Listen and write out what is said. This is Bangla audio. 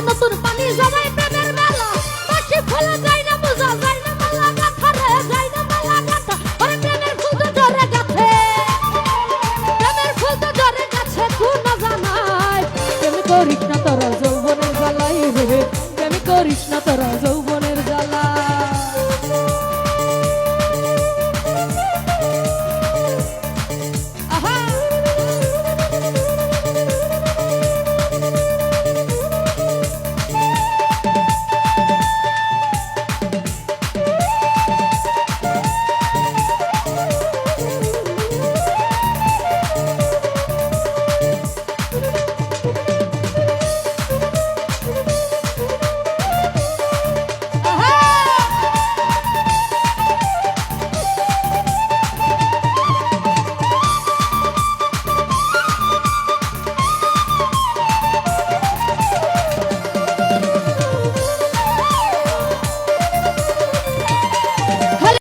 নতুন পানি জমায় প্রেমের মেলা বাসি ফলে যায় না বোঝা যায় না মালা গাথা রে যায় না মালা গাথা ওরে প্রেমের ফুল তো ঝরে গেছে প্রেমের ফুল তো ঝরে গেছে তুই না জানাই প্রেম করিস না তোরা যৌবনের জ্বালাই রে প্রেম করিস না তোরা যৌবন